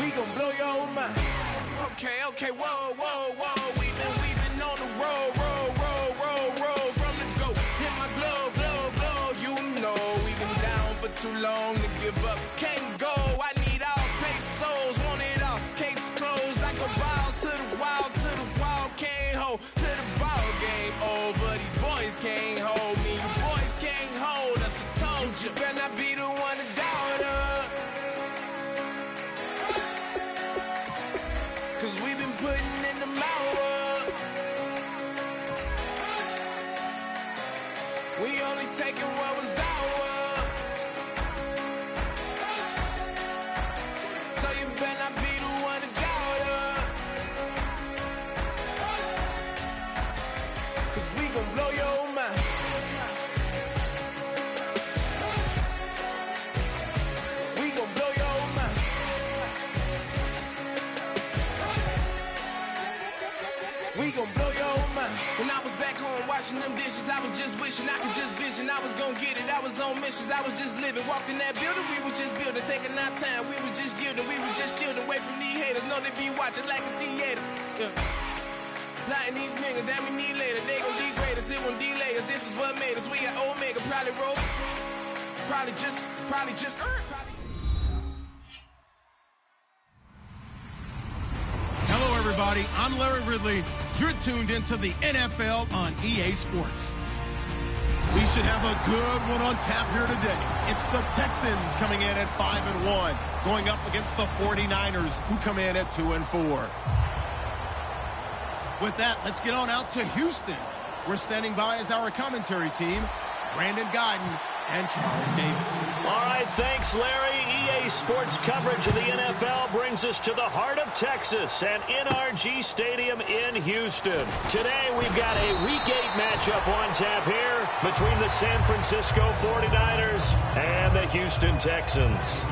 We gon' blow your mind. Okay, whoa, whoa, whoa. We been on the road, roll from the go. Hit my blow. You know we been down for too long to give up. Can't go. I need all pesos, want it all. Case closed. I go balls to the wall, can't hold to the ball game over. These boys can't hold me. You boys can't hold us. I told you. Better not be the one to doubt us. 'Cause we been putting in the mouth. We only taking what was ours. So you better not be the one to doubt us. 'Cause we gon' blow your mind. We gon' blow your mind. We gon' blow your mind. When I was back home washing them dishes, I was just wishing I could just vision. I was gon' get it. I was on missions. I was just living. Walked in that building, we was just building, taking our time. We was just yielding. We was just chilling away from these haters. Know they be watching like a theater. Yeah. Plotting these niggas that we need later. They gon' degrade us. It won't delay us. This is what made us. We got Omega. Probably roll. Probably just earn. Hello, everybody. I'm Larry Ridley. You're tuned into the NFL on EA Sports. We should have a good one on tap here today. It's the Texans coming in at 5-1, going up against the 49ers, who come in at 2-4. With that, let's get on out to Houston. We're standing by as our commentary team, Brandon Guyton and Charles Davis. All right, thanks, Larry. EA Sports coverage of the NFL brings us to the heart of Texas and NRG Stadium in Houston. Today, we've got a Week 8 matchup on tap here between the San Francisco 49ers and the Houston Texans.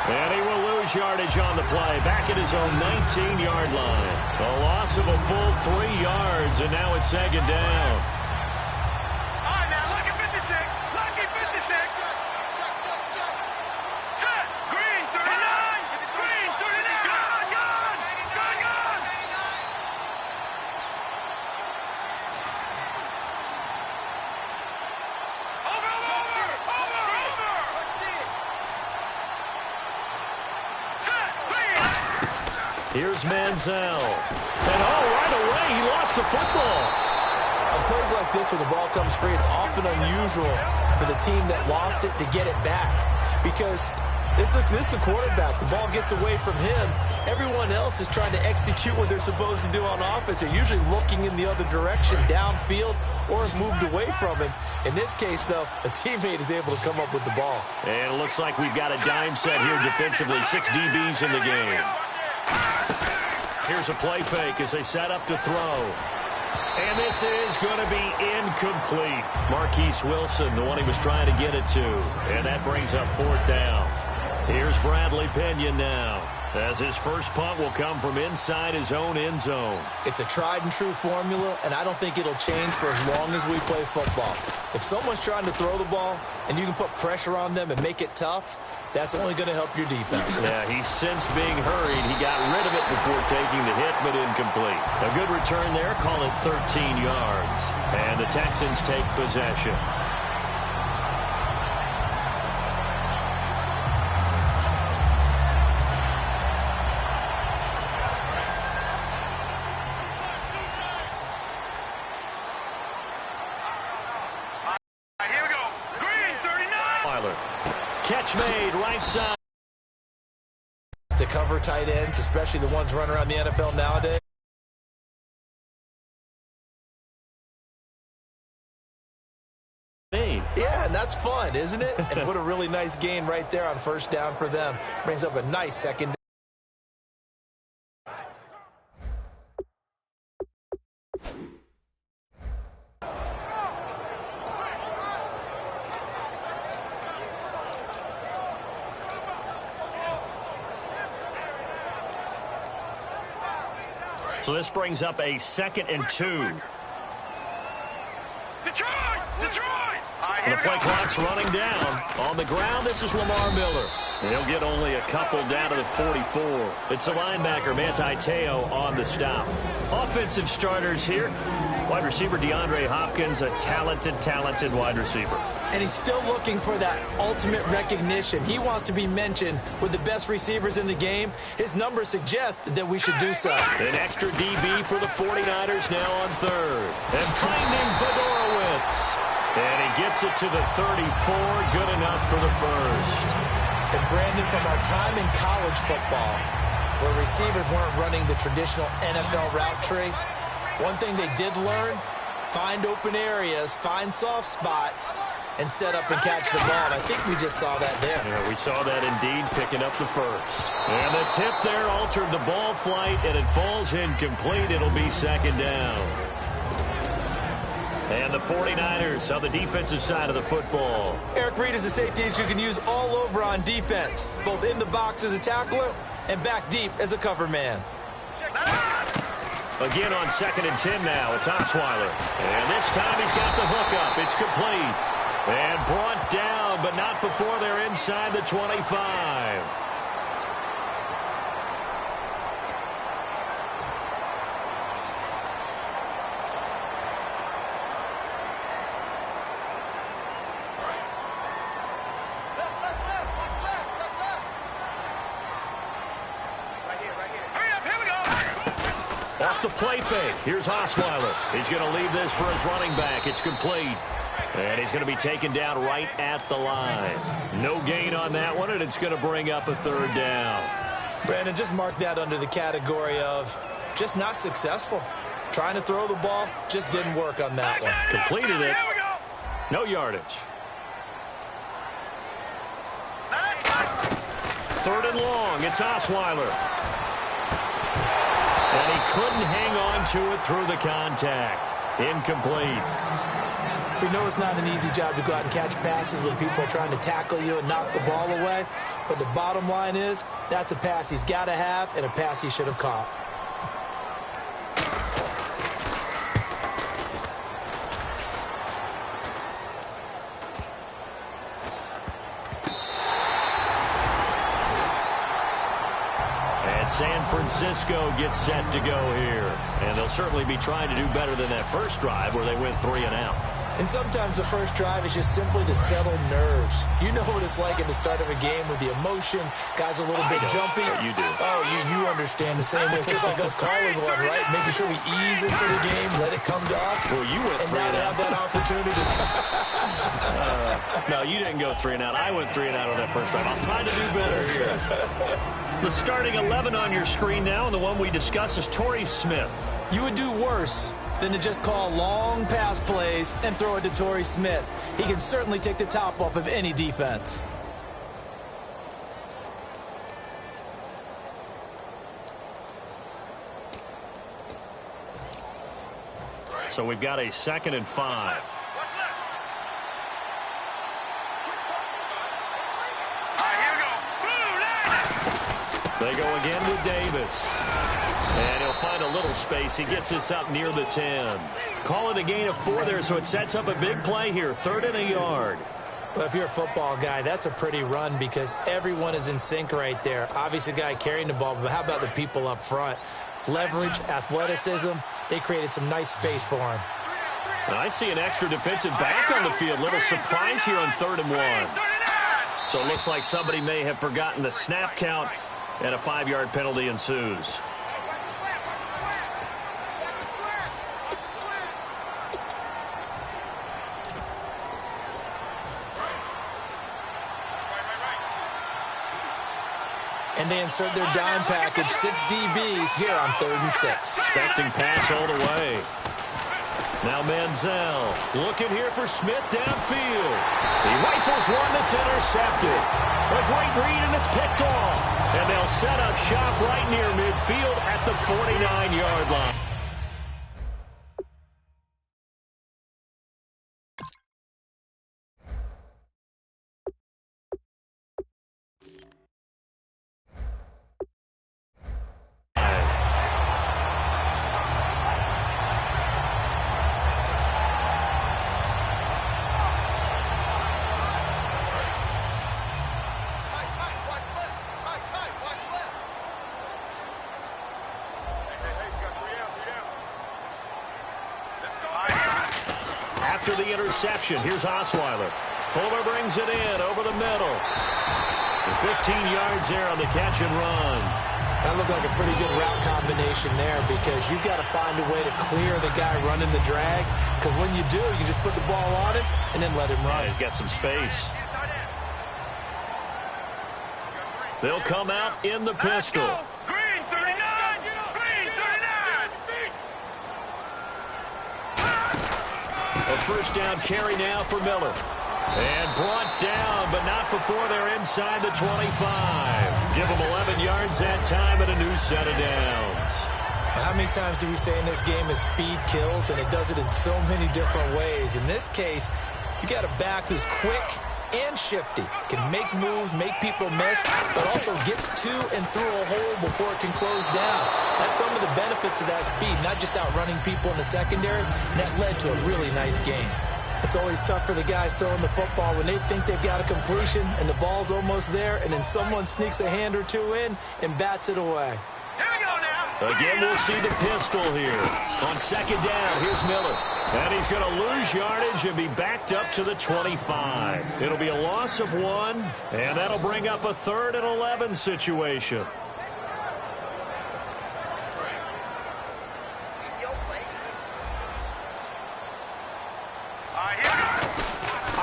And he will lose yardage on the play, back at his own 19-yard line. A loss of a full 3 yards, and now it's second down. All right, now, lucky 56. Lucky 56. Set. Green, 39. Green, 39. Gone. Over. Here's Manziel. And right away, he lost the football. On plays like this, when the ball comes free, it's often unusual for the team that lost it to get it back. Because this is the quarterback. The ball gets away from him. Everyone else is trying to execute what they're supposed to do on offense. They're usually looking in the other direction, downfield, or have moved away from it. In this case, though, a teammate is able to come up with the ball. And it looks like we've got a dime set here defensively. 6 DBs in the game. Here's a play fake as they set up to throw. And this is going to be incomplete. Marquise Wilson, the one he was trying to get it to. And that brings up 4th down. Here's Bradley Pinion now, as his first punt will come from inside his own end zone. It's a tried-and-true formula, and I don't think it'll change for as long as we play football. If someone's trying to throw the ball and you can put pressure on them and make it tough, that's only going to help your defense. Yeah, he's since being hurried. He got rid of it before taking the hit, but incomplete. A good return there, call it 13 yards. And the Texans take possession. Catch made right side. To cover tight ends, especially the ones running around the NFL nowadays. Yeah, and that's fun, isn't it? And what a really nice gain right there on first down for them. Brings up a nice second. So this brings up a 2nd and 2. Detroit! Detroit! And the play clock's running down. On the ground, this is Lamar Miller. And he'll get only a couple down to the 44. It's the linebacker, Manti Te'o, on the stop. Offensive starters here. Wide receiver DeAndre Hopkins, a talented wide receiver. And he's still looking for that ultimate recognition. He wants to be mentioned with the best receivers in the game. His numbers suggest that we should do so. An extra DB for the 49ers now on 3rd. And finding Fedorowicz. And he gets it to the 34. Good enough for the first. And Brandon, from our time in college football, where receivers weren't running the traditional NFL route tree, one thing they did learn, find open areas, find soft spots, and set up and catch the ball. And I think we just saw that there. Yeah, we saw that indeed, picking up the first. And the tip there altered the ball flight, and it falls incomplete. It'll be 2nd down. And the 49ers on the defensive side of the football. Eric Reid is a safety that you can use all over on defense, both in the box as a tackler and back deep as a cover man. Again on 2nd and 10 now. It's Osweiler. And this time he's got the hook up. It's complete. And brought down, but not before they're inside the 25. Off the play fake. Here's Osweiler. He's going to leave this for his running back. It's complete. And he's going to be taken down right at the line. No gain on that one, and it's going to bring up a 3rd down. Brandon, just mark that under the category of just not successful. Trying to throw the ball, just didn't work on that one. Completed it. No yardage. 3rd and long. It's Osweiler. And he couldn't hang on to it through the contact. Incomplete. We know it's not an easy job to go out and catch passes when people are trying to tackle you and knock the ball away. But the bottom line is, that's a pass he's got to have and a pass he should have caught. San Francisco gets set to go here. And they'll certainly be trying to do better than that first drive where they went 3 and out. And sometimes the first drive is just simply to settle nerves. You know what it's like at the start of a game with the emotion. Guys a little bit jumpy. You do. Oh, you understand the same way. It's just like us calling one, right? Making sure we ease into the game, let it come to us. Well, you went and 3 now and they out. have that opportunity. No, you didn't go 3 and out. I went 3 and out on that first drive. I'm trying to do better here. The starting 11 on your screen now, and the one we discuss is Torrey Smith. You would do worse than to just call long pass plays and throw it to Torrey Smith. He can certainly take the top off of any defense. So we've got a 2nd and 5. They go again with Davis. And he'll find a little space. He gets this up near the 10. Call it a gain of 4 there, so it sets up a big play here. 3rd and a yard. Well, if you're a football guy, that's a pretty run because everyone is in sync right there. Obviously, the guy carrying the ball, but how about the people up front? Leverage, athleticism, they created some nice space for him. And I see an extra defensive back on the field. Little surprise here on 3rd and 1. So it looks like somebody may have forgotten the snap count, and a 5-yard penalty ensues. And they insert their dime package, 6 DBs here on 3rd and 6. Expecting pass all the way. Now Manziel looking here for Smith downfield. He rifles one that's intercepted. A great read, and it's picked off. And they'll set up shop right near midfield at the 49-yard line. after the interception. Here's Osweiler. Fuller brings it in over the middle. 15 yards there on the catch and run. That looked like a pretty good route combination there because you've got to find a way to clear the guy running the drag, because when you do, you just put the ball on him and then let him run. Yeah, he's got some space. They'll come out in the pistol. Green 39! Green 39! A first down carry now for Miller. And brought down, but not before they're inside the 25. Give them 11 yards that time and a new set of downs. How many times do we say in this game is speed kills, and it does it in so many different ways. In this case, you got a back who's quick and shifty, can make moves, make people miss, but also gets to and through a hole before it can close down. That's some of the benefits of that speed, not just outrunning people in the secondary. And that led to a really nice game. It's always tough for the guys throwing the football when they think they've got a completion and the ball's almost there, and then someone sneaks a hand or two in and bats it away. Here we go now. Again, we'll see the pistol here. On second down, here's Miller. And he's going to lose yardage and be backed up to the 25. It'll be a loss of 1, and that'll bring up a 3rd and 11 situation.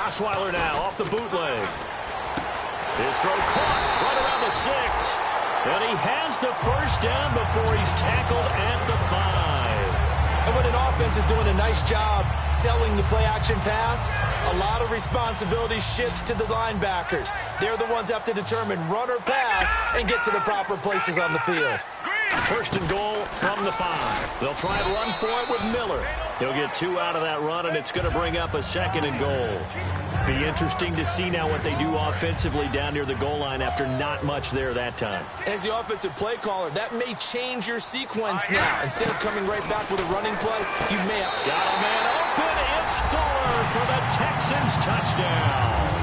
Osweiler now off the bootleg. His throw caught right around the 6. And he has the first down before he's tackled at the 5. And when an offense is doing a nice job selling the play-action pass, a lot of responsibility shifts to the linebackers. They're the ones that have to determine run or pass and get to the proper places on the field. First and goal from the 5. They'll try and run for it with Miller. He'll get 2 out of that run, and it's going to bring up a 2nd and goal. Be interesting to see now what they do offensively down near the goal line after not much there that time. As the offensive play caller, that may change your sequence now. Instead of coming right back with a running play, you may have... Got a man open. It's Fuller for the Texans touchdown.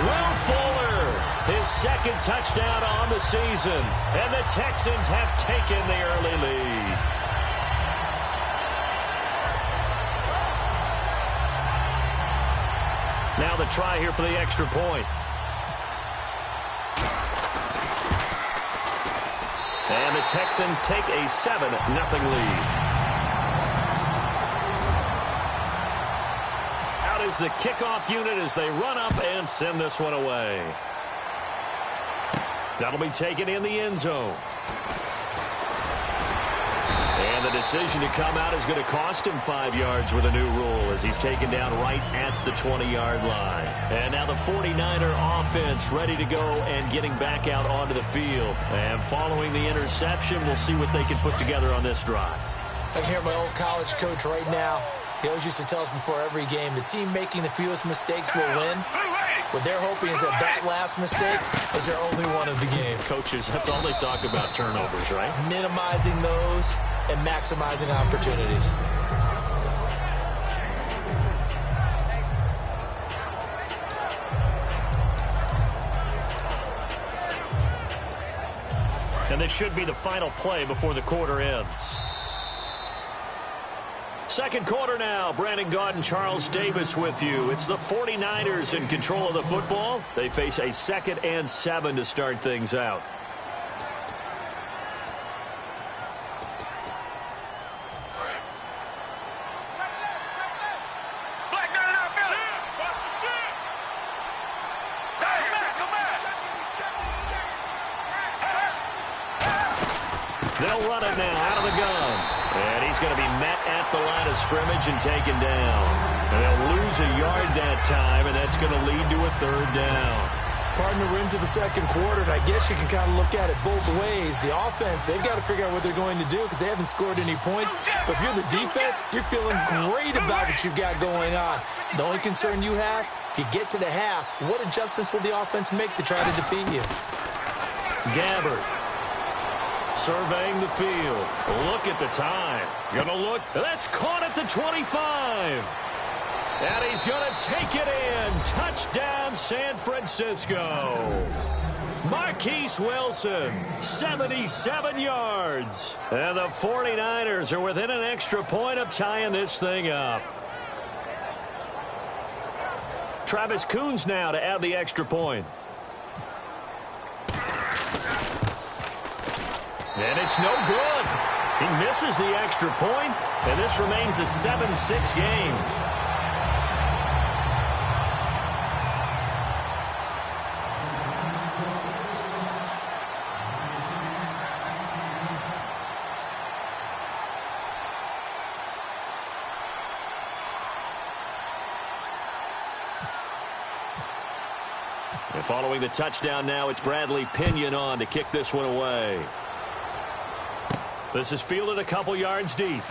Will Fuller, his 2nd touchdown on the season. And the Texans have taken the early lead. Now the try here for the extra point. And the Texans take a 7-0 lead. Out is the kickoff unit as they run up and send this one away. That'll be taken in the end zone. And the decision to come out is going to cost him 5 yards with a new rule as he's taken down right at the 20-yard line. And now the 49er offense ready to go and getting back out onto the field. And following the interception, we'll see what they can put together on this drive. I can hear my old college coach right now. He always used to tell us before every game, the team making the fewest mistakes will win. What they're hoping is that that last mistake is their only one of the game. Coaches, that's all they talk about, turnovers, right? Minimizing those and maximizing opportunities. And this should be the final play before the quarter ends. Second quarter now. Brandon Gaud and Charles Davis with you. It's the 49ers in control of the football. They face a 2nd and 7 to start things out. They'll run it now out of the gun. And he's going to be met at the line of scrimmage and taken down. And they'll lose a yard that time, and that's going to lead to a 3rd down. Partner, we're into the second quarter, and I guess you can kind of look at it both ways. The offense, they've got to figure out what they're going to do because they haven't scored any points. But if you're the defense, you're feeling great about what you've got going on. The only concern you have, if you get to the half, what adjustments will the offense make to try to defeat you? Gabbard surveying the field. Look at the time. Gonna look. That's caught at the 25. And he's gonna take it in. Touchdown, San Francisco. Marquise Wilson, 77 yards. And the 49ers are within an extra point of tying this thing up. Travis Coons now to add the extra point. And it's no good. He misses the extra point, and this remains a 7-6 game. And following the touchdown now, it's Bradley Pinion on to kick this one away. This is fielded a couple yards deep.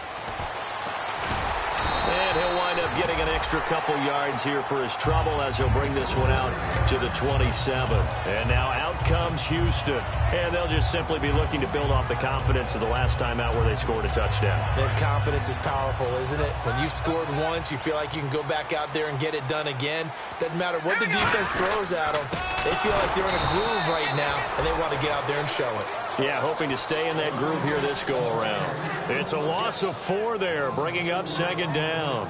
And he'll wind up getting an extra couple yards here for his trouble as he'll bring this one out to the 27. And now out comes Houston. And they'll just simply be looking to build off the confidence of the last time out where they scored a touchdown. That confidence is powerful, isn't it? When you've scored once, you feel like you can go back out there and get it done again. Doesn't matter what the defense throws at them. They feel like they're in a groove right now, and they want to get out there and show it. Yeah, hoping to stay in that groove here this go-around. It's a loss of 4 there, bringing up second down.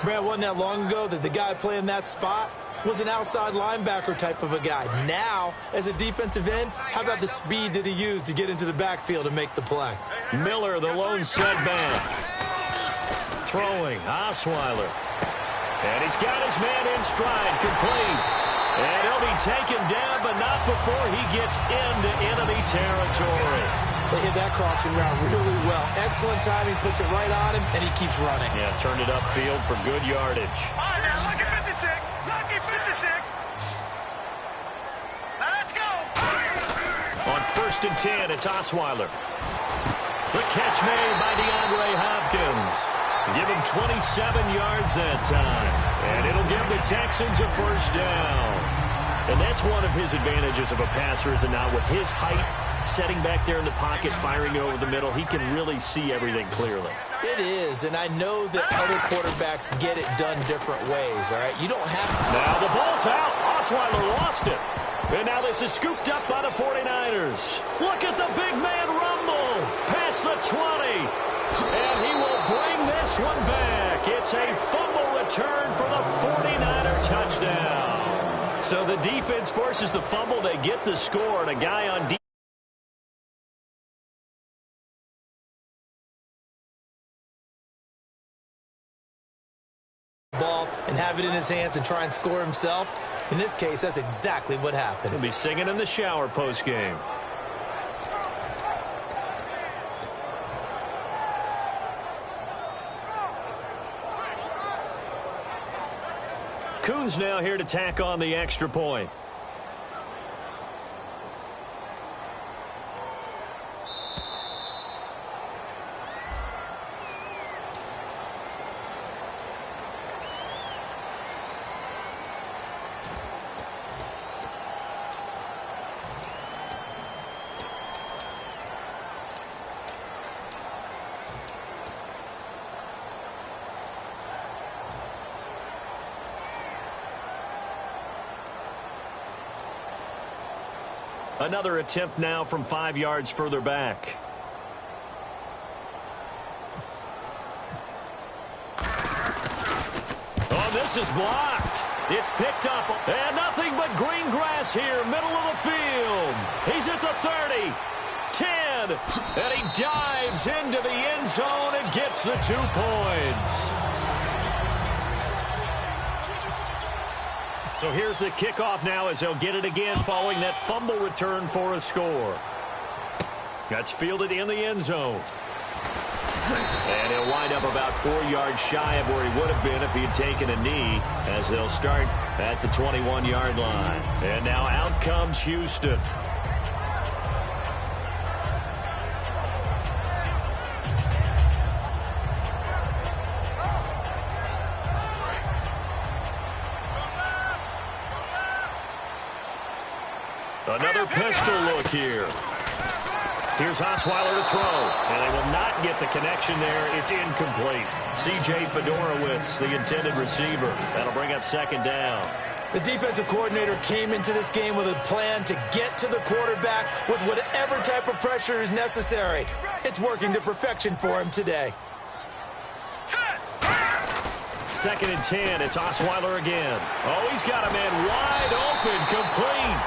Brad, wasn't that long ago that the guy playing that spot was an outside linebacker type of a guy. Now, as a defensive end, how about the speed that he used to get into the backfield and make the play? Miller, the lone setback. Throwing, Osweiler. And he's got his man in stride, complete. And he'll be taken down, but not before he gets into enemy territory. They hit that crossing route really well. Excellent timing, puts it right on him, and he keeps running. Yeah, turned it upfield for good yardage. All right, now, lucky 56. Lucky 56. Now, let's go. On 1st and 10, it's Osweiler. The catch made by DeAndre Hopkins. Give him 27 yards that time. And it'll give the Texans a first down. And that's one of his advantages of a passer, is now with his height, setting back there in the pocket, firing over the middle, he can really see everything clearly. It is, and I know that other quarterbacks get it done different ways, all right? You don't have to. Now the ball's out. Osweiler lost it. And now this is scooped up by the 49ers. Look at the big man rumble. Past the 20. And he will bring this one back. It's a fumble return for the 49er touchdown. So the defense forces the fumble. They get the score, and a guy on defense. Ball and have it in his hands and try and score himself. In this case, that's exactly what happened. He'll be singing in the shower post-game. Coons now here to tack on the extra point. Another attempt now from 5 yards further back. Oh, this is blocked. It's picked up. And nothing but green grass here, middle of the field. He's at the 30. 10. And he dives into the end zone and gets the 2 points. So here's the kickoff now as they'll get it again following that fumble return for a score. That's fielded in the end zone. And he'll wind up about 4 yards shy of where he would have been if he had taken a knee, as they'll start at the 21-yard line. And now out comes Houston. Another pistol look here. Here's Osweiler to throw, and they will not get the connection there. It's incomplete. C.J. Fedorowicz, the intended receiver. That'll bring up second down. The defensive coordinator came into this game with a plan to get to the quarterback with whatever type of pressure is necessary. It's working to perfection for him today. 2nd and 10. It's Osweiler again. Oh, he's got a man wide open, complete.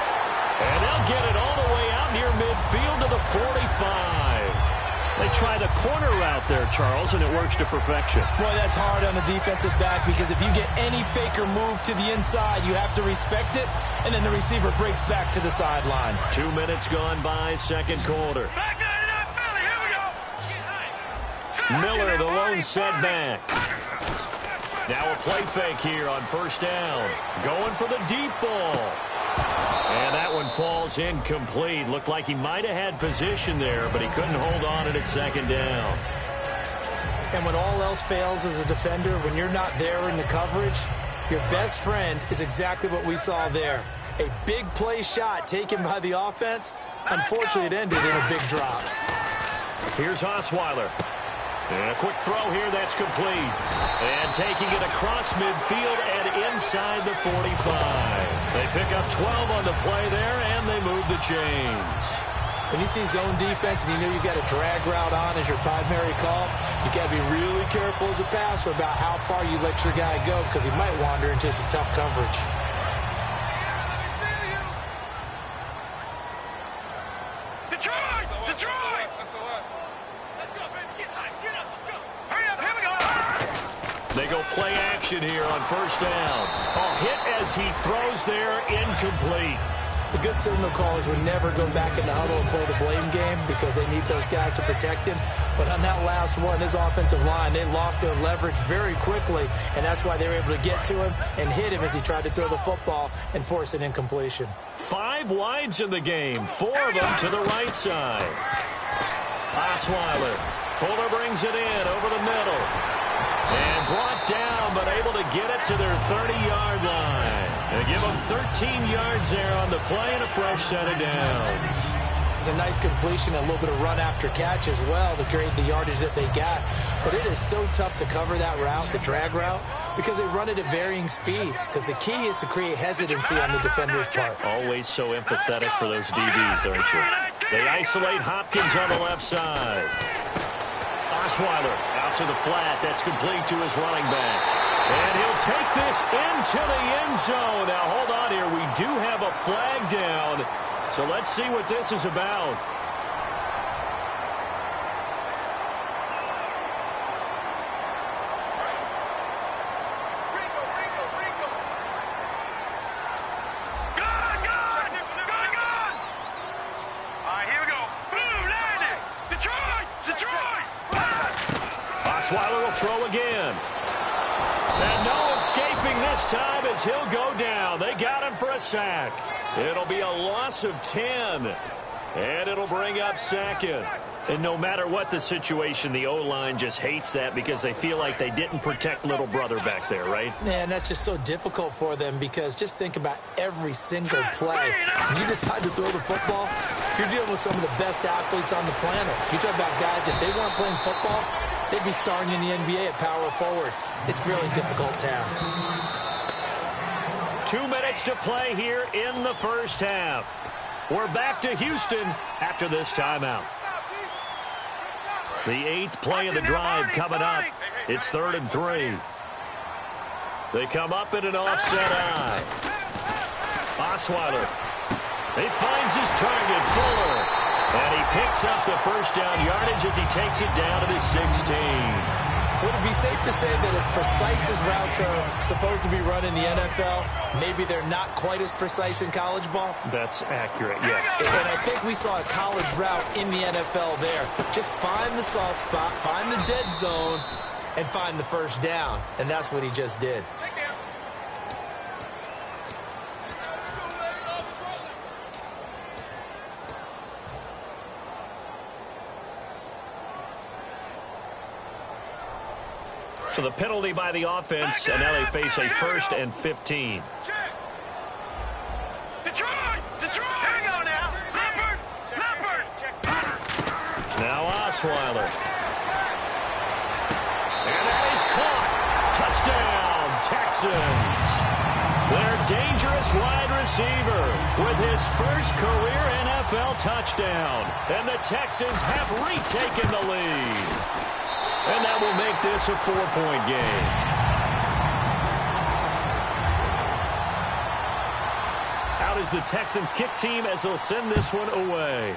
And they'll get it all the way out near midfield to the 45. They try the corner route there, Charles, and it works to perfection. Boy, that's hard on a defensive back because if you get any faker move to the inside, you have to respect it, and then the receiver breaks back to the sideline. 2 minutes gone by, second quarter. Back in that Philly. Here we go. Miller, the lone setback. Now a play fake here on first down. Going for the deep ball. And that one falls incomplete. Looked like he might have had position there, but he couldn't hold on it at second down. And when all else fails as a defender, when you're not there in the coverage, your best friend is exactly what we saw there. A big play shot taken by the offense. Unfortunately, it ended in a big drop. Here's Osweiler. And a quick throw here, that's complete. And taking it across midfield and inside the 45. They pick up 12 on the play there, and they move the chains. When you see zone defense and you know you've got a drag route on as your primary call, you've got to be really careful as a passer about how far you let your guy go because he might wander into some tough coverage. They go play action here on first down. Oh, hit as he throws there, incomplete. The good signal callers would never go back in the huddle and play the blame game because they need those guys to protect him. But on that last one, his offensive line, they lost their leverage very quickly, and that's why they were able to get to him and hit him as he tried to throw the football and force an incompletion. 5 wides in the game, 4 of them to the right side. Osweiler. Fuller brings it in over the middle. And brought down, but able to get it to their 30-yard line. They give them 13 yards there on the play and a fresh set of downs. It's a nice completion, a little bit of run after catch as well to create the yardage that they got. But it is so tough to cover that route, the drag route, because they run it at varying speeds. Because the key is to create hesitancy on the defender's part. Always so empathetic for those DBs, aren't you? They isolate Hopkins on the left side. Osweiler out to the flat. That's complete to his running back. And he'll take this into the end zone. Now, hold on here. We do have a flag down. So let's see what this is about. Osweiler will throw again. And no escaping this time as he'll go down. They got him for a sack. It'll be a loss of 10. And it'll bring up second. And no matter what the situation, the O-line just hates that because they feel like they didn't protect little brother back there, right? Man, that's just so difficult for them because just think about every single play. When you decide to throw the football, you're dealing with some of the best athletes on the planet. You talk about guys, if they weren't playing football, they'd be starring in the NBA at power forward. It's a really difficult task. 2 minutes to play here in the first half. We're back to Houston after this timeout. The 8th play of the drive coming up. It's 3rd and 3. They come up in an offset eye. Osweiler. He finds his target, Fuller. And he picks up the first down yardage as he takes it down to the 16. Would it be safe to say that as precise as routes are supposed to be run in the NFL, maybe they're not quite as precise in college ball? That's accurate, yeah. And I think we saw a college route in the NFL there. Just find the soft spot, find the dead zone, and find the first down. And that's what he just did. So the penalty by the offense, and now they face a 1st and 15. Detroit! Here we go now. Leopard! Now Osweiler. And that is caught. Touchdown, Texans. Their dangerous wide receiver with his first career NFL touchdown. And the Texans have retaken the lead. And that will make this a 4-point game. out is the Texans kick team as they'll send this one away.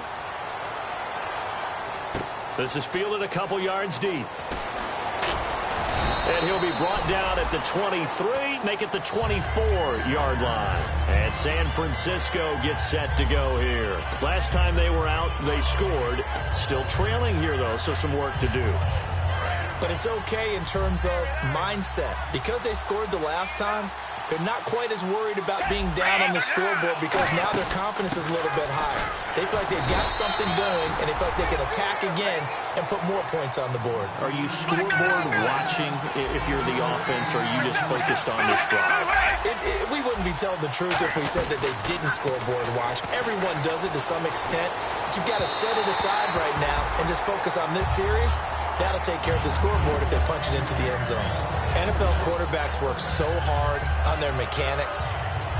This is fielded a couple yards deep. And he'll be brought down at the 23, make it the 24-yard line. And San Francisco gets set to go here. Last time they were out, they scored. Still trailing here, though, so some work to do. But it's okay in terms of mindset. Because they scored the last time, they're not quite as worried about being down on the scoreboard because now their confidence is a little bit higher. They feel like they've got something going, and they feel like they can attack again and put more points on the board. Are you scoreboard watching if you're the offense, or are you just focused on this drive? We wouldn't be telling the truth if we said that they didn't scoreboard watch. Everyone does it to some extent. But you've got to set it aside right now and just focus on this series. That'll take care of the scoreboard if they punch it into the end zone. NFL quarterbacks work so hard on their mechanics,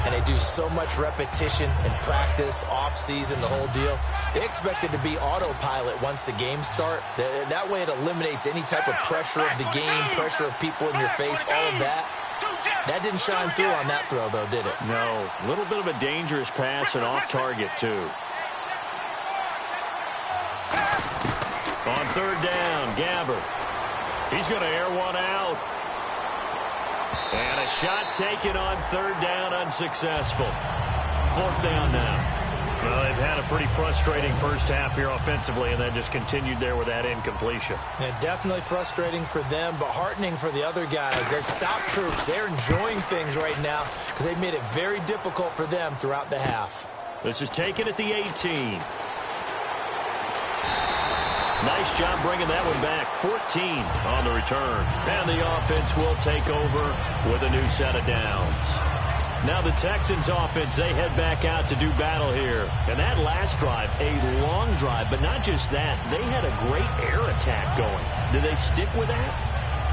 and they do so much repetition and practice, off-season, the whole deal. They expect it to be autopilot once the games start. That way it eliminates any type of pressure of the game, pressure of people in your face, all of that. That didn't shine through on that throw, though, did it? No. A little bit of a dangerous pass and off target, too. On third down, Gabbert. He's going to air one out. And a shot taken on third down, unsuccessful. Fourth down now. Well, they've had a pretty frustrating first half here offensively, and then just continued there with that incompletion. Yeah, definitely frustrating for them, but heartening for the other guys. Those stop troops, they're enjoying things right now because they've made it very difficult for them throughout the half. This is taken at the 18. Nice job bringing that one back. 14 on the return. And the offense will take over with a new set of downs. Now the Texans offense, they head back out to do battle here. And that last drive, a long drive, but not just that. They had a great air attack going. Do they stick with that?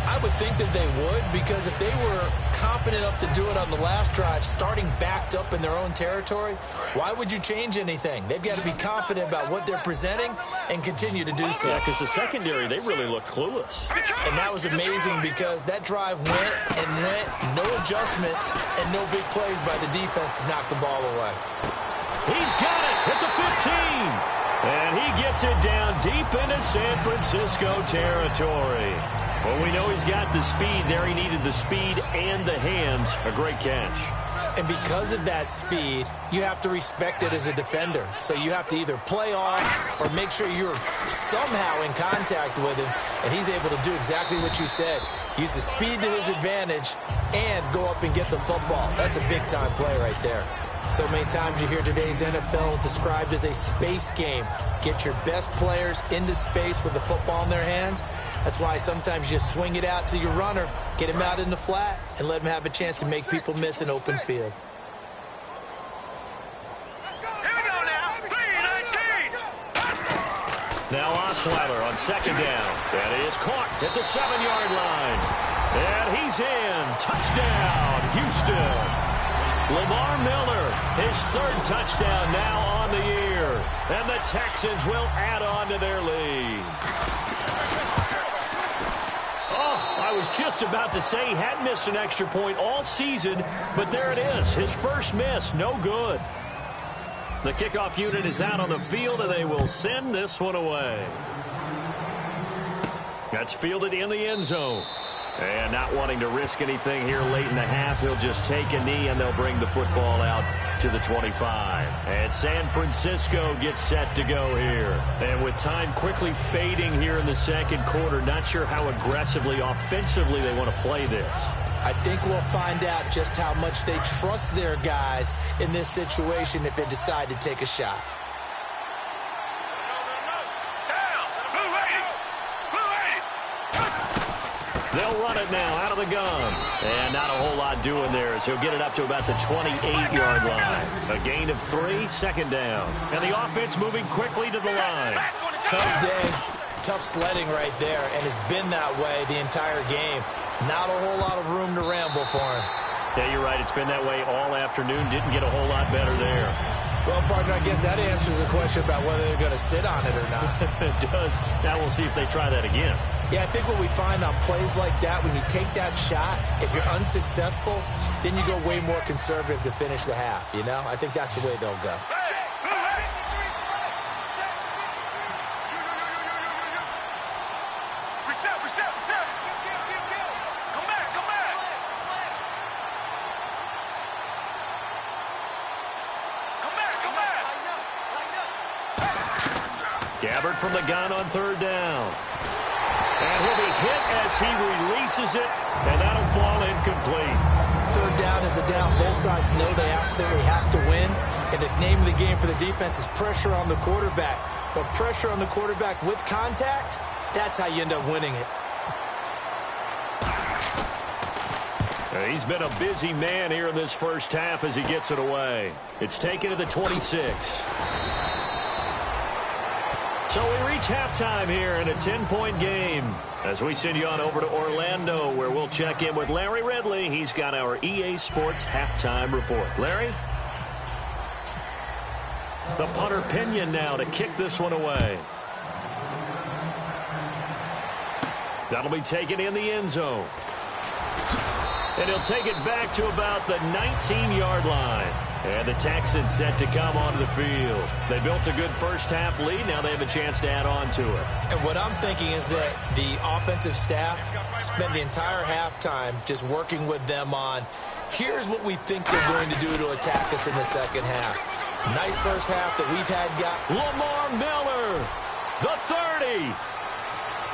I would think that they would, because if they were confident enough to do it on the last drive, starting backed up in their own territory, why would you change anything? They've got to be confident about what they're presenting and continue to do so. Yeah, because the secondary, they really look clueless. And that was amazing because that drive went and went, no adjustments and no big plays by the defense to knock the ball away. He's got it at the 15. And he gets it down deep into San Francisco territory. Well, we know he's got the speed there. He needed the speed and the hands. A great catch. And because of that speed, you have to respect it as a defender. So you have to either play off or make sure you're somehow in contact with him. And he's able to do exactly what you said. Use the speed to his advantage and go up and get the football. That's a big-time play right there. So many times you hear today's NFL described as a space game. Get your best players into space with the football in their hands. That's why sometimes you swing it out to your runner, get him out in the flat, and let him have a chance to make people miss an open field. Here we go now. 3-19. Now Osweiler on second down. And he is caught at the 7-yard line. And he's in. Touchdown, Houston. Lamar Miller, his third touchdown now on the year. And the Texans will add on to their lead. Oh, I was just about to say he hadn't missed an extra point all season, but there it is. His first miss, no good. The kickoff unit is out on the field, and they will send this one away. That's fielded in the end zone. And not wanting to risk anything here late in the half, he'll just take a knee, and they'll bring the football out to the 25. And San Francisco gets set to go here. And with time quickly fading here in the second quarter, not sure how aggressively, offensively they want to play this. I think we'll find out just how much they trust their guys in this situation if they decide to take a shot. They'll run it now out of the gun. And not a whole lot doing there as he'll get it up to about the 28-yard line. A gain of 3, second down. And the offense moving quickly to the line. Tough day, tough sledding right there, and it's been that way the entire game. Not a whole lot of room to ramble for him. Yeah, you're right. It's been that way all afternoon. Didn't get a whole lot better there. Well, partner, I guess that answers the question about whether they're going to sit on it or not. It does. Now we'll see if they try that again. Yeah, I think what we find on plays like that, when you take that shot, if you're unsuccessful, then you go way more conservative to finish the half, you know? I think that's the way they'll go. Gabbard from the gun on third down. And he'll be hit as he releases it, and that'll fall incomplete. Third down is a down. Both sides know they absolutely have to win. And the name of the game for the defense is pressure on the quarterback. But pressure on the quarterback with contact, that's how you end up winning it. He's been a busy man here in this first half as he gets it away. It's taken to the 26. So we reach halftime here in a 10-point game as we send you on over to Orlando, where we'll check in with Larry Ridley. He's got our EA Sports halftime report. Larry? The punter Pinion now to kick this one away. That'll be taken in the end zone. And he'll take it back to about the 19-yard line. And the Texans set to come onto the field. They built a good first-half lead. Now they have a chance to add on to it. And what I'm thinking is that the offensive staff spent the entire halftime just working with them on, here's what we think they're going to do to attack us in the second half. Nice first half that we've had. Lamar Miller, the 30,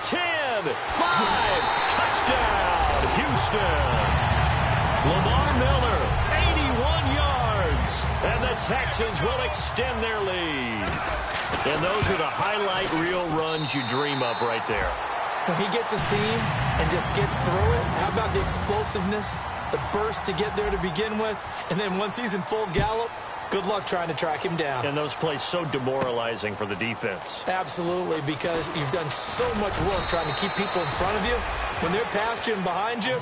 10, 5, touchdown, Houston. Lamar Miller, 81 yards, and the Texans will extend their lead. And those are the highlight reel runs you dream of right there. When he gets a seam and just gets through it, how about the explosiveness, the burst to get there to begin with, and then once he's in full gallop, good luck trying to track him down. And those plays so demoralizing for the defense. Absolutely, because you've done so much work trying to keep people in front of you. When they're past you and behind you,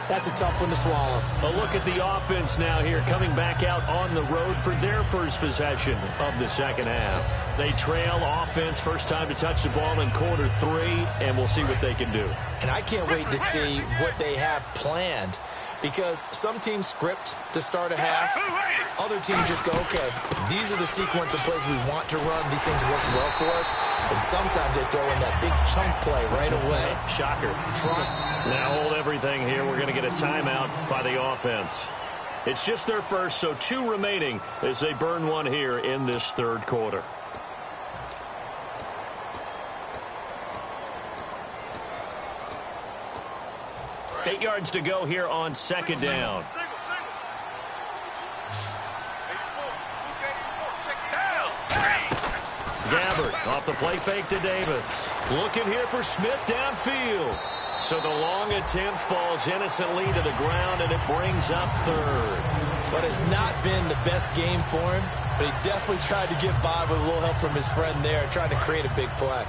that's a tough one to swallow. A look at the offense now here, coming back out on the road for their first possession of the second half. They trail offense, first time to touch the ball in quarter 3, and we'll see what they can do. And I can't wait to see what they have planned, because some teams script to start a half. Other teams just go, okay, these are the sequence of plays we want to run. These things work well for us. And sometimes they throw in that big chunk play right away. Shocker. Now hold everything here. We're going to get a timeout by the offense. It's just their first, so 2 remaining as they burn one here in this third quarter. Eight yards to go here on second down. Gabbard off the play fake to Davis. Looking here for Smith downfield. So the long attempt falls innocently to the ground, and it brings up third. What has not been the best game for him, but he definitely tried to get by with a little help from his friend there, trying to create a big play.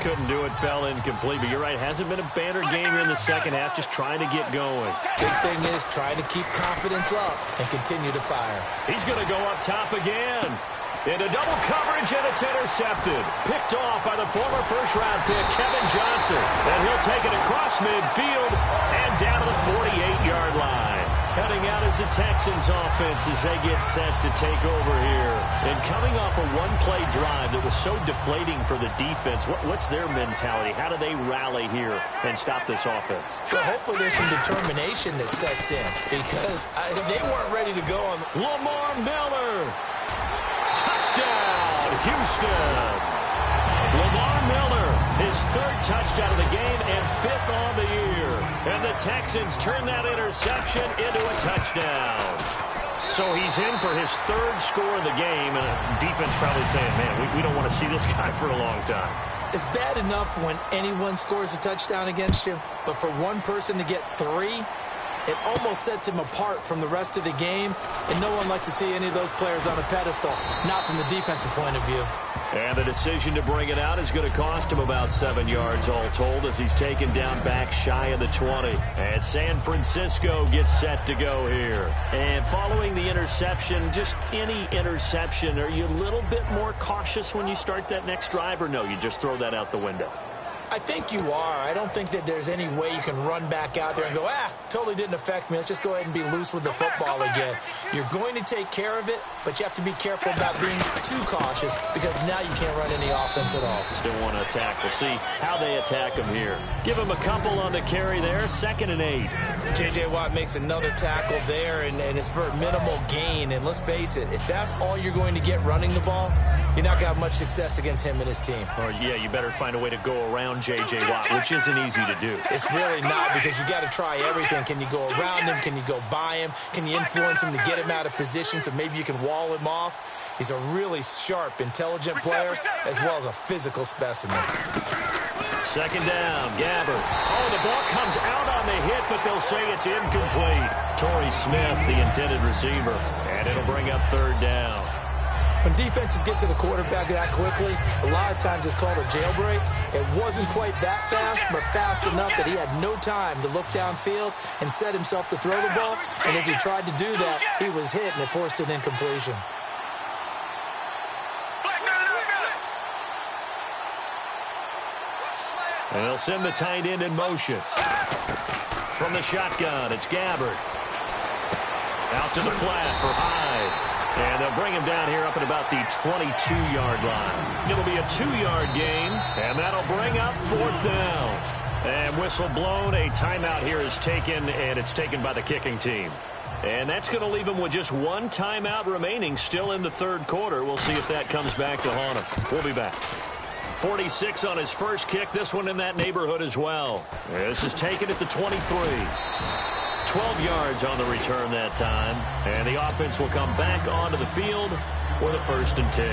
Couldn't do it, fell incomplete, but you're right, hasn't been a banner game here in the second half, just trying to get going. Big thing is trying to keep confidence up and continue to fire. He's going to go up top again. Into double coverage, and it's intercepted. Picked off by the former first-round pick, Kevin Johnson. And he'll take it across midfield and down to the 48-yard line. Heading out is the Texans offense as they get set to take over here. And coming off a one-play drive that was so deflating for the defense, what's their mentality? How do they rally here and stop this offense? So hopefully there's some determination that sets in, because they weren't ready to go on. Lamar Miller. Touchdown, Houston. Lamar Miller, his 3rd touchdown of the game and 5th on the year. And the Texans turn that interception into a touchdown. So he's in for his 3rd score of the game, and defense probably saying, man, we don't want to see this guy for a long time. It's bad enough when anyone scores a touchdown against you, but for one person to get 3, it almost sets him apart from the rest of the game, and no one likes to see any of those players on a pedestal, not from the defensive point of view. And the decision to bring it out is going to cost him about 7 yards all told as he's taken down back shy of the 20. And San Francisco gets set to go here. And following the interception, just any interception, are you a little bit more cautious when you start that next drive, or no, you just throw that out the window? I think you are. I don't think that there's any way you can run back out there and go, totally didn't affect me. Let's just go ahead and be loose with the football again. You're going to take care of it, but you have to be careful about being too cautious because now you can't run any offense at all. Still want to attack. We'll see how they attack him here. Give him a couple on the carry there. 2nd and 8. J.J. Watt makes another tackle there, and it's for a minimal gain. And let's face it, if that's all you're going to get running the ball, you're not going to have much success against him and his team. Or, yeah, you better find a way to go around J.J. Watt, which isn't easy to do. It's really not, because you got to try everything. Can you go around him? Can you go by him? Can you influence him to get him out of position so maybe you can wall him off? He's a really sharp, intelligent player as well as a physical specimen. 2nd down, Gabbard. Oh, the ball comes out on the hit, but they'll say it's incomplete. Torrey Smith, the intended receiver, and it'll bring up 3rd down. When defenses get to the quarterback that quickly, a lot of times it's called a jailbreak. It wasn't quite that fast, but fast enough that he had no time to look downfield and set himself to throw the ball. And as he tried to do that, he was hit, and it forced an incompletion. And they'll send the tight end in motion. From the shotgun, it's Gabbard. Out to the flat for Hyde. And they'll bring him down here up at about the 22-yard line. It'll be a 2-yard gain, and that'll bring up 4th down. And whistle blown, a timeout here is taken, and it's taken by the kicking team. And that's going to leave him with just 1 timeout remaining still in the 3rd quarter. We'll see if that comes back to haunt him. We'll be back. 46 on his first kick, this one in that neighborhood as well. This is taken at the 23. 12 yards on the return that time. And the offense will come back onto the field with a 1st and 10.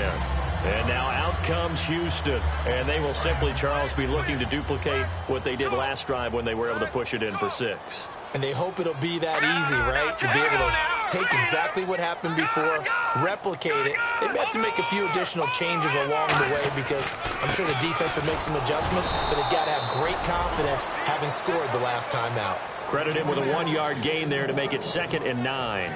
And now out comes Houston. And they will simply, Charles, be looking to duplicate what they did last drive when they were able to push it in for 6. And they hope it'll be that easy, right? To be able to take exactly what happened before, replicate it. They may have to make a few additional changes along the way because I'm sure the defense will make some adjustments, but they've got to have great confidence having scored the last time out. Credit him with a 1-yard gain there to make it 2nd and 9.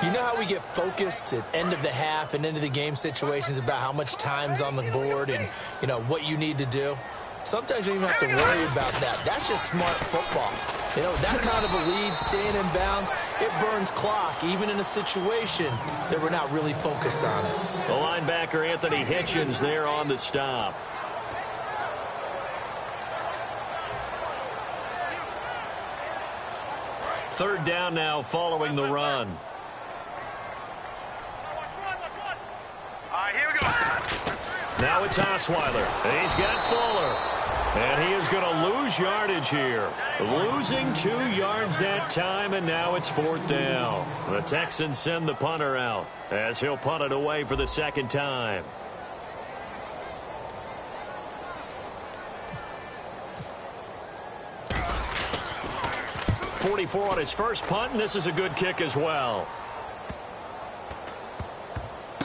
You know how we get focused at end of the half and end of the game situations about how much time's on the board and, you know, what you need to do? Sometimes you don't even have to worry about that. That's just smart football. You know, that kind of a lead, staying in bounds, it burns clock, even in a situation that we're not really focused on it. The linebacker, Anthony Hitchens, there on the stop. Third down now following the run. All right, here we go. Now it's Osweiler. He's got Fuller. And he is going to lose yardage here. Losing 2 yards that time, and now it's 4th down. The Texans send the punter out as he'll punt it away for the 2nd time. .44 on his first punt, and this is a good kick as well.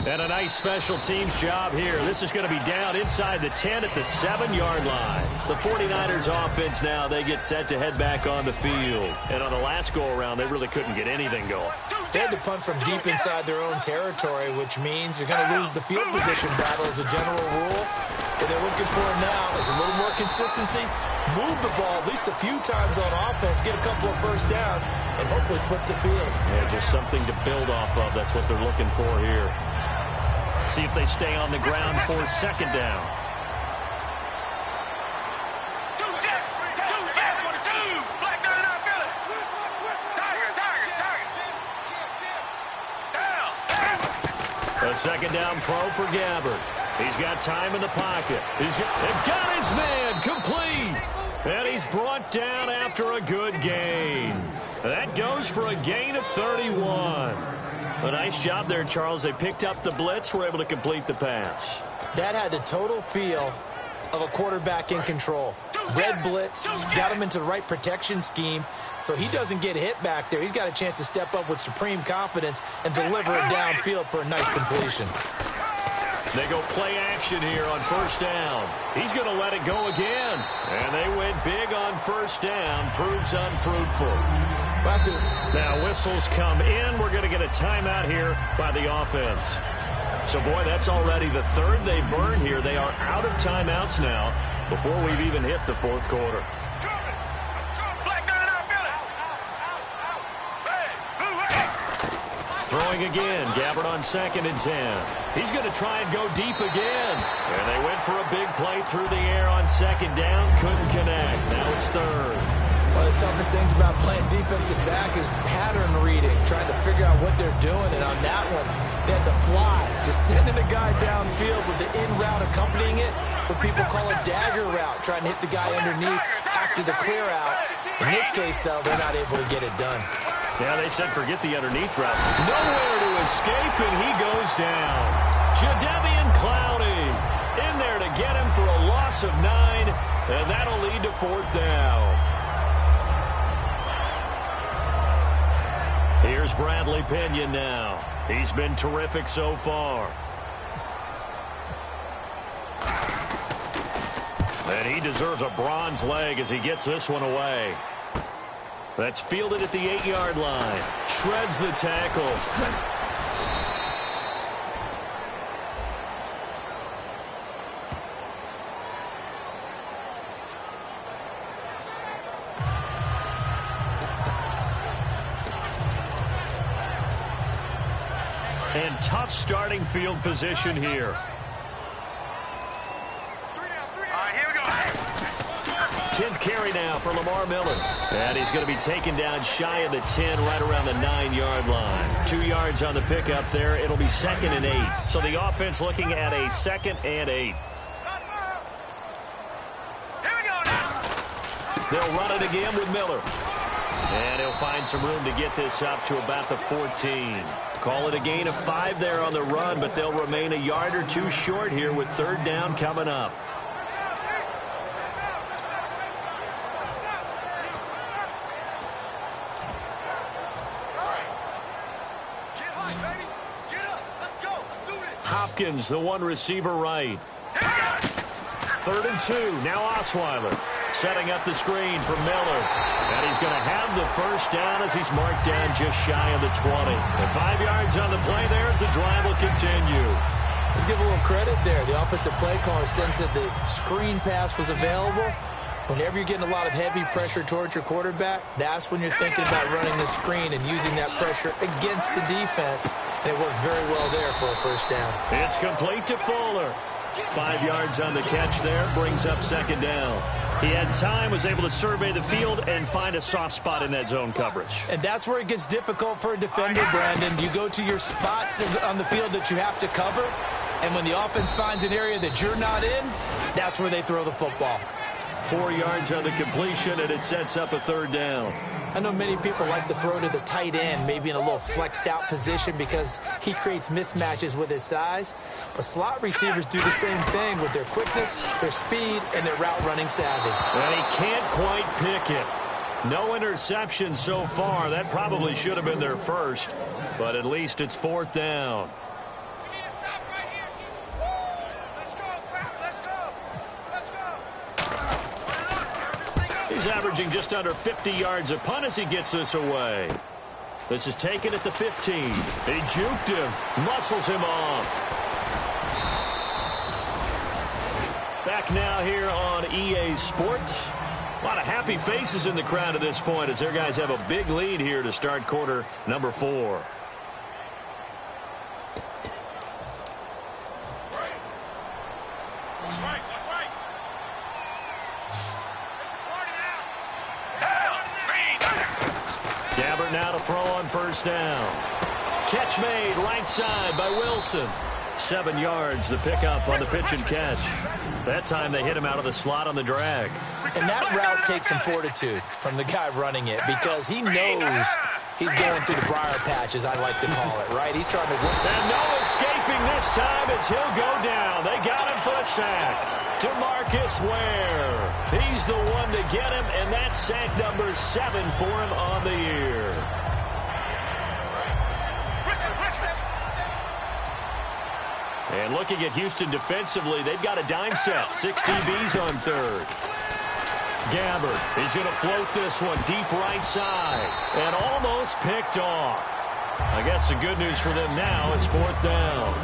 And a nice special teams job here. This is going to be down inside the 10 at the 7-yard line. The 49ers offense now, they get set to head back on the field. And on the last go-around, they really couldn't get anything going. They had to punt from deep inside their own territory, which means you're going to lose the field position battle as a general rule. What they're looking for now is a little more consistency, move the ball at least a few times on offense, get a couple of first downs, and hopefully flip the field. Yeah, just something to build off of. That's what they're looking for here. See if they stay on the ground for 2nd down. A 2nd down throw for Gabbard. He's got time in the pocket. They've got his man complete. And he's brought down after a good gain. That goes for a gain of 31. A nice job there, Charles. They picked up the blitz, were able to complete the pass. That had the total feel of a quarterback in control. red blitz, got him into the right protection scheme, so he doesn't get hit back there. He's got a chance to step up with supreme confidence and deliver it downfield for a nice completion. They go play action here on first down. He's going to let it go again. And they went big on first down. Proves unfruitful. Now whistles come in. We're going to get a timeout here by the offense. So, boy, that's already the third they burned here. They are out of timeouts now before we've even hit the fourth quarter. Throwing again. Gabbard on 2nd and 10. He's going to try and go deep again. And they went for a big play through the air on 2nd down. Couldn't connect. Now it's 3rd. One of the toughest things about playing defensive back is pattern reading, trying to figure out what they're doing. And on that one, they had to fly, just sending a guy downfield with the in route accompanying it, what people call a dagger route, trying to hit the guy underneath after the clear out. In this case, though, they're not able to get it done. Yeah, they said forget the underneath route. Nowhere to escape, and he goes down. Jadeveon Clowney in there to get him for a loss of 9, and that'll lead to 4th down. Here's Bradley Pinion now. He's been terrific so far. And he deserves a bronze leg as he gets this one away. That's fielded at the 8-yard line. Shreds the tackle. And tough starting field position here. 10th carry now for Lamar Miller. And he's going to be taken down shy of the 10, right around the 9-yard line. 2 yards on the pickup there. It'll be 2nd and 8. So the offense looking at a 2nd and 8. They'll run it again with Miller. And he'll find some room to get this up to about the 14. Call it a gain of 5 there on the run, but they'll remain a yard or 2 short here with 3rd down coming up. Hopkins, the one receiver right. 3rd and 2. Now Osweiler setting up the screen for Miller. And he's going to have the first down as he's marked down just shy of the 20. And 5 yards on the play there as the drive will continue. Let's give a little credit there. The offensive play caller sensed that the screen pass was available. Whenever you're getting a lot of heavy pressure towards your quarterback, that's when you're thinking about running the screen and using that pressure against the defense. And it worked very well there for a first down. It's complete to Fuller. 5 yards on the catch there, brings up 2nd down. He had time, was able to survey the field and find a soft spot in that zone coverage. And that's where it gets difficult for a defender, Brandon. You go to your spots on the field that you have to cover, and when the offense finds an area that you're not in, that's where they throw the football. 4 yards on the completion, and it sets up a 3rd down. I know many people like to throw to the tight end, maybe in a little flexed out position because he creates mismatches with his size. But slot receivers do the same thing with their quickness, their speed, and their route running savvy. And he can't quite pick it. No interception so far. That probably should have been their first, but at least it's 4th down. He's averaging just under 50 yards a punt as he gets this away. This is taken at the 15. He juked him, muscles him off. Back now here on EA Sports. A lot of happy faces in the crowd at this point as their guys have a big lead here to start quarter number 4. Gabbard now to throw on first down. Catch made right side by Wilson. 7 yards, the pickup on the pitch and catch. That time they hit him out of the slot on the drag. And that route takes some fortitude from the guy running it because he knows he's going through the briar patch, as I like to call it, right? He's trying to work. And no escaping this time as he'll go down. They got him for a sack. DeMarcus Ware. He's the one to get him, and that's sack number 7 for him on the year. And looking at Houston defensively, they've got a dime set. 6 DBs on third. Gabbard, he's going to float this one deep right side. And almost picked off. I guess the good news for them now is 4th down.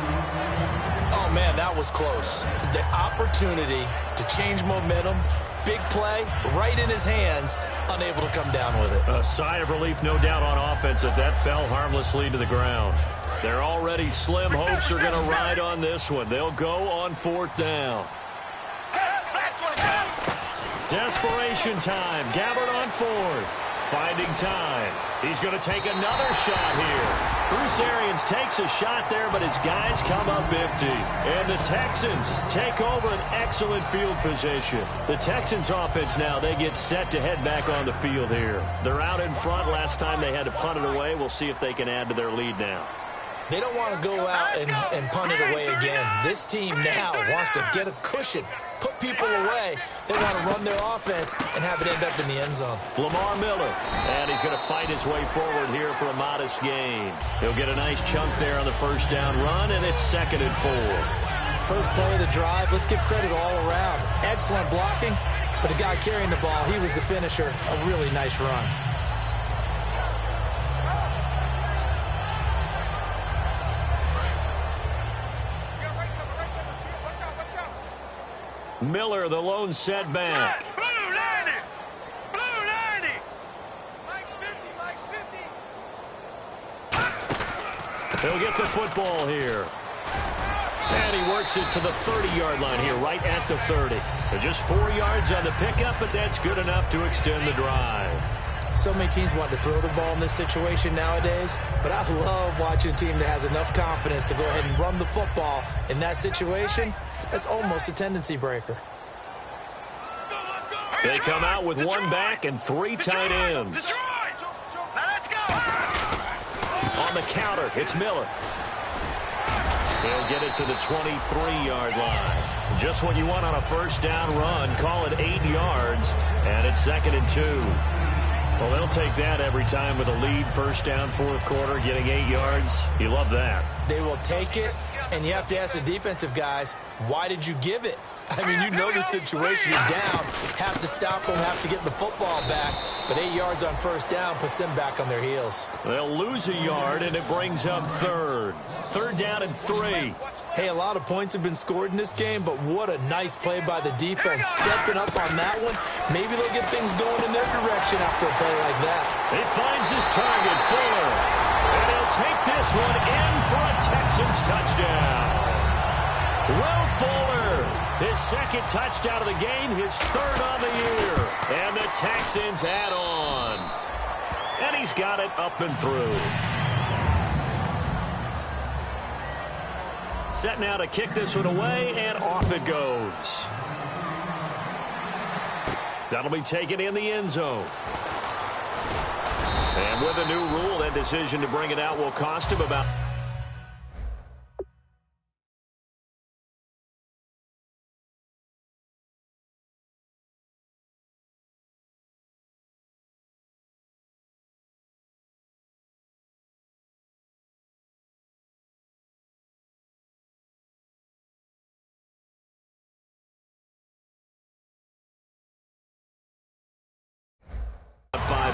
Oh, man, that was close. The opportunity to change momentum, big play, right in his hands, unable to come down with it. A sigh of relief, no doubt, on offense that fell harmlessly to the ground. Their already slim hopes are going to ride on this one. They'll go on 4th down. Desperation time. Gabbard on 4th. Finding time. He's going to take another shot here. Bruce Arians takes a shot there, but his guys come up empty. And the Texans take over an excellent field position. The Texans offense now, they get set to head back on the field here. They're out in front. Last time they had to punt it away. We'll see if they can add to their lead now. They don't want to go out and punt it away again. This team now wants to get a cushion, put people away. They want to run their offense and have it end up in the end zone. Lamar Miller, and he's going to fight his way forward here for a modest gain. He'll get a nice chunk there on the first down run, and it's 2nd and 4. First play of the drive, let's give credit all around. Excellent blocking, but the guy carrying the ball, he was the finisher. A really nice run. Miller, the lone setback. Blue 90! Blue 90! Mike's 50, Mike's 50. He'll get the football here. And he works it to the 30-yard line here, right at the 30. They're just 4 yards on the pickup, but that's good enough to extend the drive. So many teams want to throw the ball in this situation nowadays, but I love watching a team that has enough confidence to go ahead and run the football in that situation. That's almost a tendency breaker. They come out with 1 back and 3 tight ends. Now let's go. On the counter, it's Miller. He'll get it to the 23-yard line. Just what you want on a first down run. Call it 8 yards, and it's 2nd and 2. Well, they'll take that every time with a lead. First down, 4th quarter, getting 8 yards. You love that. They will take it, and you have to ask the defensive guys, why did you give it? I mean, you know the situation. You're down, have to stop them, have to get the football back. But 8 yards on first down puts them back on their heels. They'll lose a yard, and it brings up 3rd. 3rd down and 3. Hey, a lot of points have been scored in this game, but what a nice play by the defense. Stepping up on that one. Maybe they'll get things going in their direction after a play like that. He finds his target, Fuller. And he'll take this one in for a Texans touchdown. Will Fuller, his 2nd touchdown of the game, his 3rd on the year. And the Texans add on. And he's got it up and through. Set now to kick this one away, and off it goes. That'll be taken in the end zone. And with a new rule, that decision to bring it out will cost him about...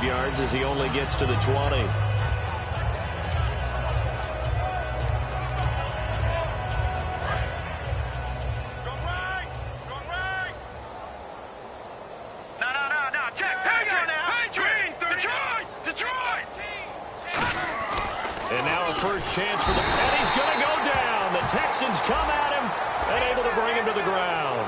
yards as he only gets to the 20. Going right. No. Check. Detroit. And now a first chance for the... And he's going to go down. The Texans come at him and able to bring him to the ground.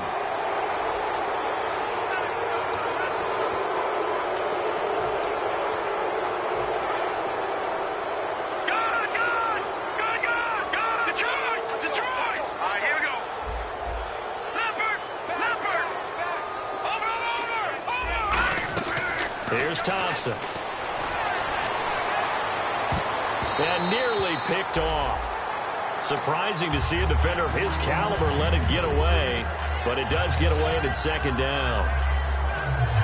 Detroit! Here's Thompson. And nearly picked off. Surprising to see a defender of his caliber let it get away, but it does get away and it's second down.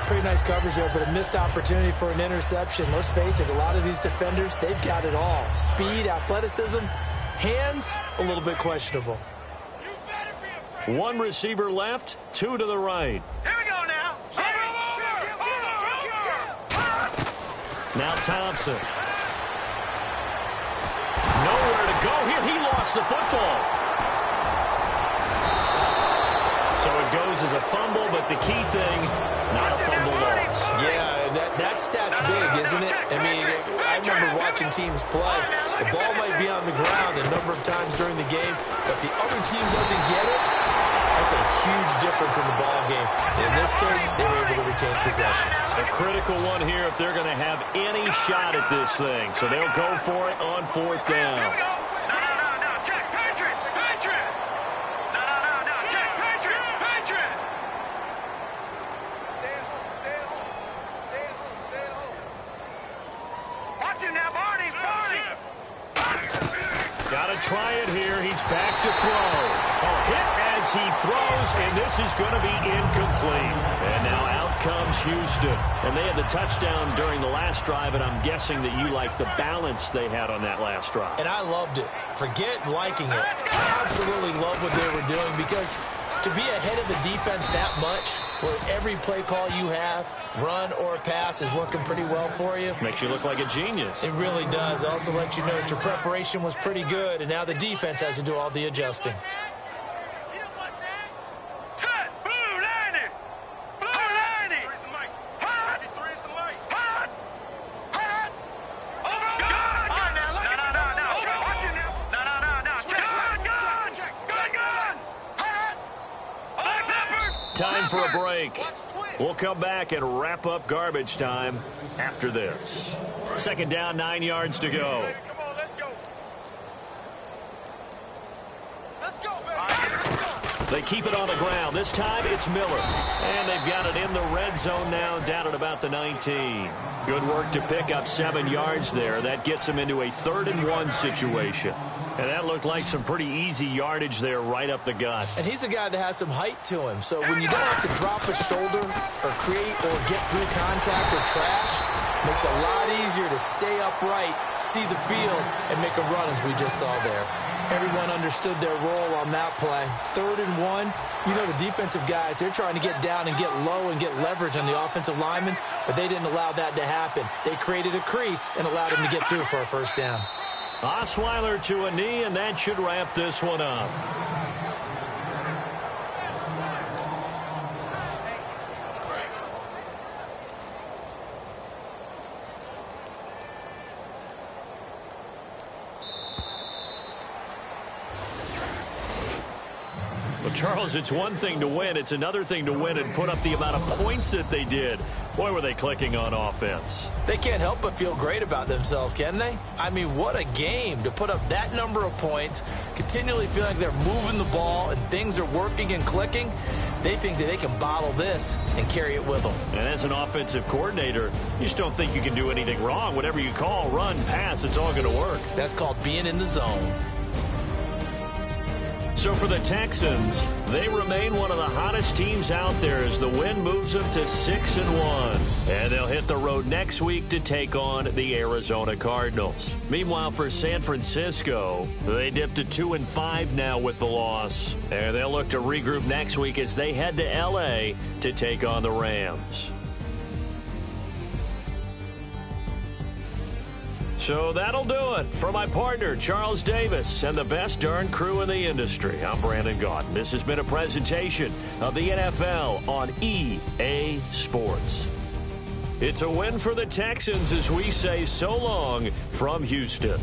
Pretty nice coverage there, but a missed opportunity for an interception. Let's face it, a lot of these defenders, they've got it all. Speed, athleticism, hands, a little bit questionable. One receiver left, two to the right. Here we go now. Now Thompson. Nowhere to go here. He lost the football. So it goes as a fumble, but the key thing, not a fumble loss. Yeah, that stat's big, isn't it? I mean, I remember watching teams play. The ball might be on the ground a number of times during the game, but if the other team doesn't get it, that's a huge difference in the ball game. And in this case, they were able to retain possession. A critical one here if they're going to have any shot at this thing. So they'll go for it on fourth down. Got to try it here. He's back to throw. A hit as he throws, and this is going to be incomplete. And now out comes Houston. And they had the touchdown during the last drive, and I'm guessing that you like the balance they had on that last drive. And I loved it. Forget liking it. I absolutely love what they were doing because to be ahead of the defense that much, where every play call you have, run or pass, is working pretty well for you. Makes you look like a genius. It really does. It also lets you know that your preparation was pretty good, and now the defense has to do all the adjusting. Time for a break. We'll come back and wrap up garbage time after this. Second down, 9 yards to go. Come on, let's go. Let's go, baby. They keep it on the ground. This time it's Miller. And they've got it in the red zone now, down at about the 19. Good work to pick up 7 yards there. That gets them into a 3rd-and-1 situation. And that looked like some pretty easy yardage there right up the gut. And he's a guy that has some height to him. So when you don't have to drop a shoulder or create or get through contact or trash, it makes it a lot easier to stay upright, see the field, and make a run as we just saw there. Everyone understood their role on that play. 3rd-and-1, you know the defensive guys, they're trying to get down and get low and get leverage on the offensive lineman, but they didn't allow that to happen. They created a crease and allowed him to get through for a first down. Osweiler to a knee, and that should wrap this one up. Well, Charles, it's one thing to win. It's another thing to win and put up the amount of points that they did. Boy, were they clicking on offense. They can't help but feel great about themselves, can they? I mean, what a game to put up that number of points, continually feel like they're moving the ball and things are working and clicking. They think that they can bottle this and carry it with them. And as an offensive coordinator, you just don't think you can do anything wrong. Whatever you call, run, pass, it's all going to work. That's called being in the zone. So for the Texans, they remain one of the hottest teams out there as the win moves them to 6-1. And they'll hit the road next week to take on the Arizona Cardinals. Meanwhile, for San Francisco, they dipped to 2-5 now with the loss. And they'll look to regroup next week as they head to L.A. to take on the Rams. So that'll do it. For my partner, Charles Davis, and the best darn crew in the industry, I'm Brandon Gaudin. This has been a presentation of the NFL on EA Sports. It's a win for the Texans as we say so long from Houston.